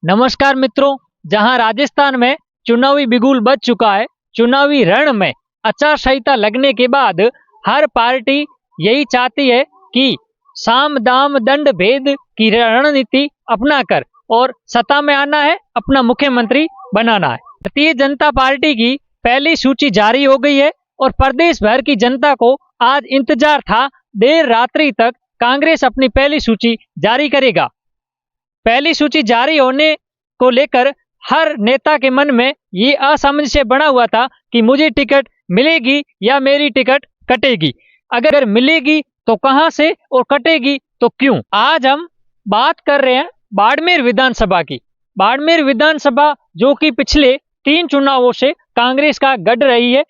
नमस्कार मित्रों, जहां राजस्थान में चुनावी बिगुल बज चुका है, चुनावी रण में आचार संहिता लगने के बाद हर पार्टी यही चाहती है कि साम दाम दंड भेद की रणनीति अपनाकर और सत्ता में आना है, अपना मुख्यमंत्री बनाना है। भारतीय जनता पार्टी की पहली सूची जारी हो गई है और प्रदेश भर की जनता को आज इंतजार था। देर रात्रि तक कांग्रेस अपनी पहली सूची जारी करेगा। पहली सूची जारी होने को लेकर हर नेता के मन में ये असामंजस्य बना हुआ था कि मुझे टिकट मिलेगी या मेरी टिकट कटेगी। अगर मिलेगी तो कहां से और कटेगी तो क्यों। आज हम बात कर रहे हैं बाड़मेर विधानसभा की। बाड़मेर विधानसभा जो कि पिछले 3 चुनावों से कांग्रेस का गढ़ रही है।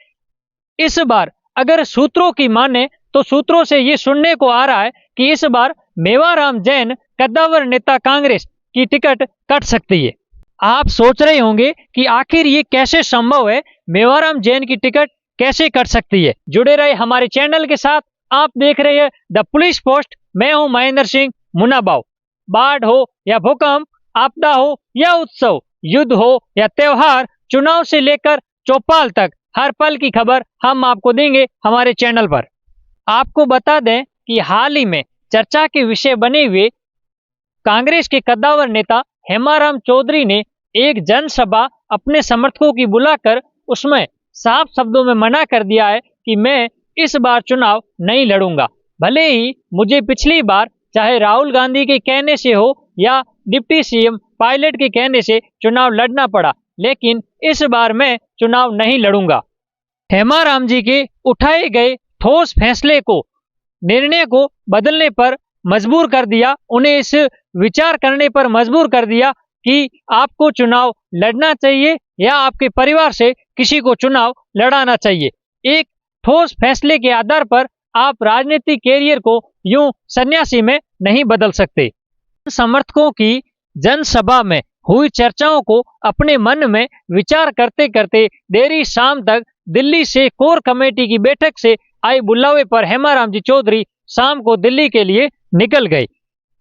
इस बार अगर सूत्रों की माने तो सूत्रों से ये सुनने को आ रहा है कि इस बार मेवाराम जैन कद्दावर नेता कांग्रेस की टिकट कट सकती है। आप सोच रहे होंगे कि आखिर ये कैसे संभव है, मेवाराम जैन की टिकट कैसे कट सकती है। जुड़े रहे हमारे चैनल के साथ। आप देख रहे हैं द पुलिस पोस्ट। मैं हूं महेंद्र सिंह मुनाबाव। बाढ़ हो या भूकंप, आपदा हो या उत्सव, युद्ध हो या त्योहार, चुनाव से लेकर चौपाल तक हर पल की खबर हम आपको देंगे हमारे चैनल पर। आपको बता दें कि हाल ही में चर्चा के विषय बने हुए कांग्रेस के कद्दावर नेता हेमाराम चौधरी ने एक जनसभा अपने समर्थकों की बुलाकर उसमें साफ शब्दों में मना कर दिया है कि मैं इस बार चुनाव नहीं लड़ूंगा। भले ही मुझे पिछली बार चाहे राहुल गांधी के कहने से हो या डिप्टी सीएम पायलट के कहने से चुनाव लड़ना पड़ा, लेकिन इस बार मैं चुनाव नहीं लड़ूंगा। हेमाराम जी के उठाए गए ठोस फैसले को, निर्णय को बदलने पर मजबूर कर दिया, उन्हें इस विचार करने पर मजबूर कर दिया कि आपको चुनाव लड़ना चाहिए या आपके परिवार से किसी को चुनाव लड़ाना चाहिए। एक ठोस फैसले के आधार पर आप राजनीतिक कैरियर को यूं सन्यासी में नहीं बदल सकते। समर्थकों की जनसभा में हुई चर्चाओं को अपने मन में विचार करते करते देरी शाम तक दिल्ली से कोर कमेटी की बैठक से आई बुलावे पर हेमाराम जी चौधरी शाम को दिल्ली के लिए निकल गए।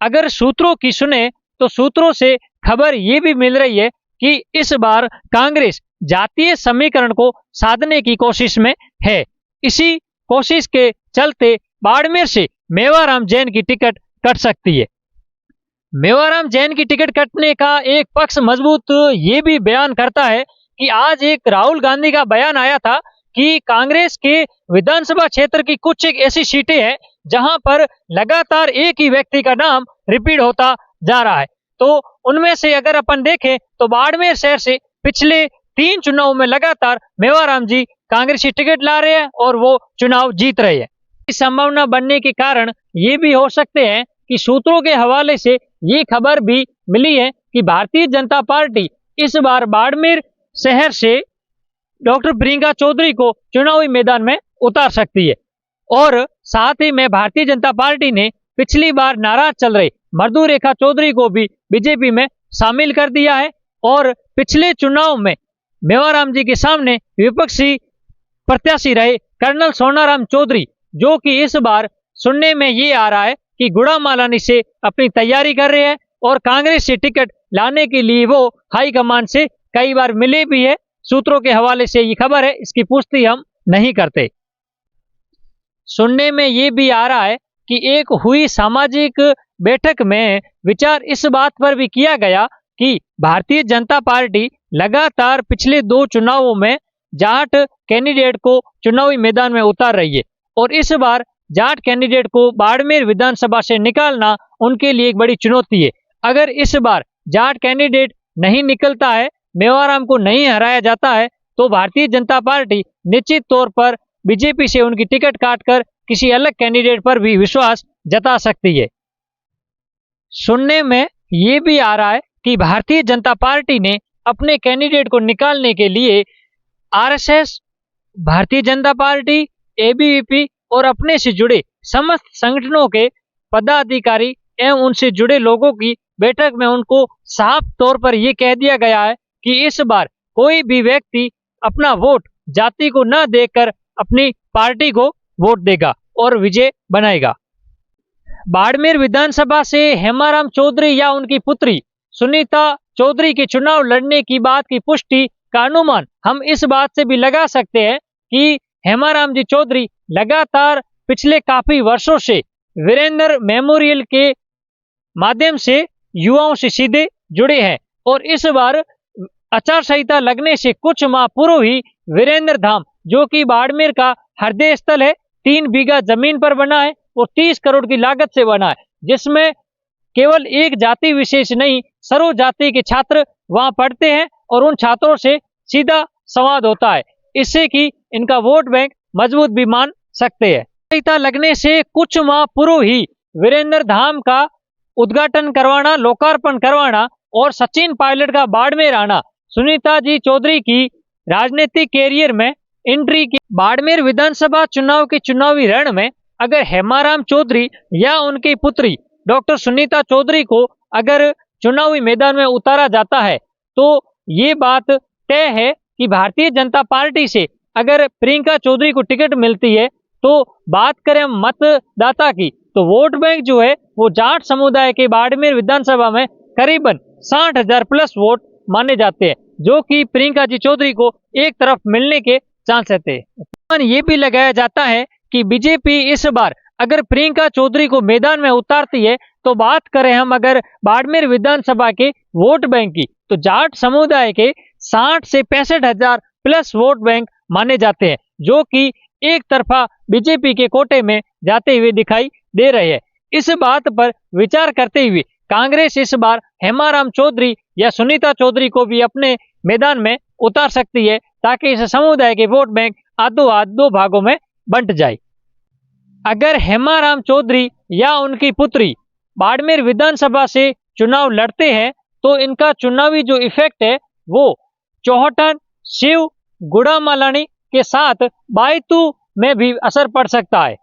अगर सूत्रों की सुने तो सूत्रों से खबर ये भी मिल रही है कि इस बार कांग्रेस जातीय समीकरण को साधने की कोशिश में है। इसी कोशिश के चलते बाड़मेर से मेवाराम जैन की टिकट कट सकती है। मेवाराम जैन की टिकट कटने का एक पक्ष मजबूत ये भी बयान करता है कि आज एक राहुल गांधी का बयान आया था कि कांग्रेस के विधानसभा क्षेत्र की कुछ एक ऐसी सीटें हैं जहां पर लगातार एक ही व्यक्ति का नाम रिपीट होता जा रहा है। तो उनमें से अगर अपन देखें तो बाड़मेर शहर से पिछले 3 चुनावों में लगातार मेवाराम जी कांग्रेस की टिकट ला रहे हैं और वो चुनाव जीत रहे हैं। इस संभावना बनने के कारण ये भी हो सकते हैं कि सूत्रों के हवाले से ये खबर भी मिली है कि भारतीय जनता पार्टी इस बार बाड़मेर शहर से डॉक्टर प्रियंका चौधरी को चुनावी मैदान में उतार सकती है। और साथ ही में भारतीय जनता पार्टी ने पिछली बार नाराज चल रहे मधु रेखा चौधरी को भी बीजेपी में शामिल कर दिया है। और पिछले चुनाव में मेवाराम जी के सामने विपक्षी प्रत्याशी रहे कर्नल सोनाराम चौधरी, जो कि इस बार सुनने में ये आ रहा है कि गुड़ामालानी से अपनी तैयारी कर रहे हैं और कांग्रेस से टिकट लाने के लिए वो हाईकमान से कई बार मिले भी है। सूत्रों के हवाले से ये खबर है, इसकी पुष्टि हम नहीं करते। सुनने में ये भी आ रहा है कि एक हुई सामाजिक बैठक में विचार इस बात पर भी किया गया कि भारतीय जनता पार्टी लगातार पिछले 2 चुनावों में जाट कैंडिडेट को चुनावी मैदान में उतार रही है और इस बार जाट कैंडिडेट को बाड़मेर विधानसभा से निकालना उनके लिए एक बड़ी चुनौती है। अगर इस बार जाट कैंडिडेट नहीं निकलता है, मेवाराम को नहीं हराया जाता है, तो भारतीय जनता पार्टी निश्चित तौर पर बीजेपी से उनकी टिकट काटकर किसी अलग कैंडिडेट पर भी विश्वास जता सकती है। सुनने में ये भी आ रहा है कि भारतीय जनता पार्टी ने अपने कैंडिडेट को निकालने के लिए RSS, Bharatiya Janata party, ABVP और अपने से जुड़े समस्त संगठनों के पदाधिकारी एवं उनसे जुड़े लोगों की बैठक में उनको साफ तौर पर यह कह दिया गया है कि इस बार कोई भी व्यक्ति अपना वोट जाति को न देकर अपनी पार्टी को वोट देगा और विजय बनाएगा। बाड़मेर विधानसभा से हेमाराम चौधरी या उनकी पुत्री सुनीता चौधरी के चुनाव लड़ने की बात की पुष्टि का अनुमान हम इस बात से भी लगा सकते हैं कि हेमाराम जी चौधरी लगातार पिछले काफी वर्षों से वीरेंद्र मेमोरियल के माध्यम से युवाओं से सीधे जुड़े हैं और इस बार आचार संहिता लगने से कुछ माह पूर्व ही वीरेंद्र धाम, जो कि बाड़मेर का हृदय स्थल है, 3 बीघा जमीन पर बना है और 30 करोड़ की लागत से बना है, जिसमें केवल एक जाति विशेष नहीं, सर्व जाति के छात्र वहां पढ़ते हैं और उन छात्रों से सीधा संवाद होता है। इससे कि इनका वोट बैंक मजबूत भी मान सकते हैं। संहिता लगने से कुछ माह पूर्व ही वीरेंद्र धाम का उद्घाटन करवाना, लोकार्पण करवाना और सचिन पायलट का बाड़मेर आना सुनीता जी चौधरी की राजनीतिक कैरियर में एंट्री की। बाड़मेर विधानसभा चुनाव के चुनावी रण में अगर हेमाराम चौधरी या उनकी पुत्री डॉक्टर सुनीता चौधरी को अगर चुनावी मैदान में उतारा जाता है तो ये बात तय है कि भारतीय जनता पार्टी से अगर प्रियंका चौधरी को टिकट मिलती है तो बात करें मतदाता की तो वोट बैंक जो है वो जाट समुदाय के बाड़मेर विधानसभा में करीबन 60,000 प्लस वोट माने जाते हैं, जो कि प्रियंका जी चौधरी को एक तरफ मिलने के चांस रहते हैं। ये भी लगाया जाता है कि बीजेपी इस बार अगर प्रियंका चौधरी को मैदान में उतारती है तो बात करें हम अगर बाड़मेर विधानसभा के वोट बैंक की तो जाट समुदाय के 60 से 65,000 प्लस वोट बैंक माने जाते हैं, जो कि एक तरफा बीजेपी के कोटे में जाते हुए दिखाई दे रहे हैं। इस बात पर विचार करते हुए कांग्रेस इस बार हेमाराम चौधरी या सुनीता चौधरी को भी अपने मैदान में उतार सकती है ताकि इस समुदाय के वोट बैंक दो भागों में बंट जाए। अगर हेमाराम चौधरी या उनकी पुत्री बाड़मेर विधानसभा से चुनाव लड़ते हैं तो इनका चुनावी जो इफेक्ट है वो चौहटन, शिव, गुड़ामालानी के साथ बायतू में भी असर पड़ सकता है।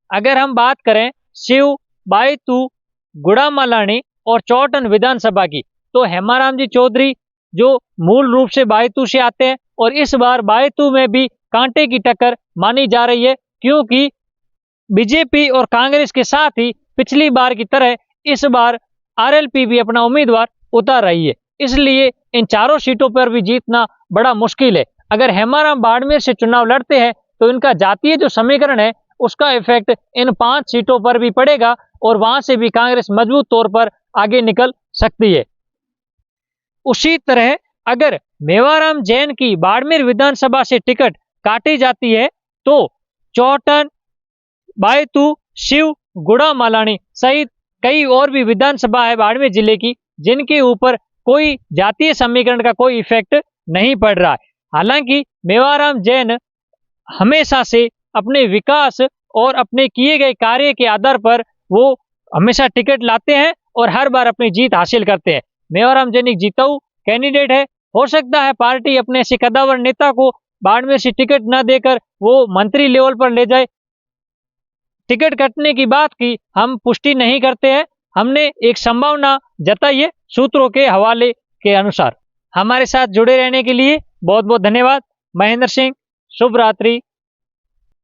अगर हम बात करें शिव, बायतू, गुड़ामालानी और चौहटन विधानसभा की तो हेमाराम जी चौधरी जो मूल रूप से बायतू से आते हैं और इस बार बायतू में भी कांटे की टक्कर मानी जा रही है, क्योंकि बीजेपी और कांग्रेस के साथ ही पिछली बार की तरह इस बार आरएलपी भी अपना उम्मीदवार उतार रही है। इसलिए इन चारों सीटों पर भी जीतना बड़ा मुश्किल है। अगर हेमाराम बाड़मेर से चुनाव लड़ते हैं तो इनका जातीय जो समीकरण है उसका इफेक्ट इन 5 सीटों पर भी पड़ेगा और वहां से भी कांग्रेस मजबूत तौर पर आगे निकल सकती है। उसी तरह अगर मेवाराम जैन की बाड़मेर विधानसभा से टिकट काटी जाती है तो चौहटन, बायतू, शिव, गुड़ामालानी सहित कई और भी विधानसभा है बाड़मेर जिले की जिनके ऊपर कोई जातीय समीकरण का कोई इफेक्ट नहीं पड़ रहा है। हालांकि मेवाराम जैन हमेशा से अपने विकास और अपने किए गए कार्य के आधार पर वो हमेशा टिकट लाते हैं और हर बार अपनी जीत हासिल करते हैं। मेवाराम जैन एक जीताऊ कैंडिडेट है। हो सकता है पार्टी अपने ऐसे कद्दावर नेता को बाड़मेर से टिकट न देकर वो मंत्री लेवल पर ले जाए। टिकट कटने की बात की हम पुष्टि नहीं करते हैं, हमने एक संभावना जताई है सूत्रों के हवाले के अनुसार। हमारे साथ जुड़े रहने के लिए बहुत बहुत धन्यवाद। महेंद्र सिंह, शुभ रात्रि।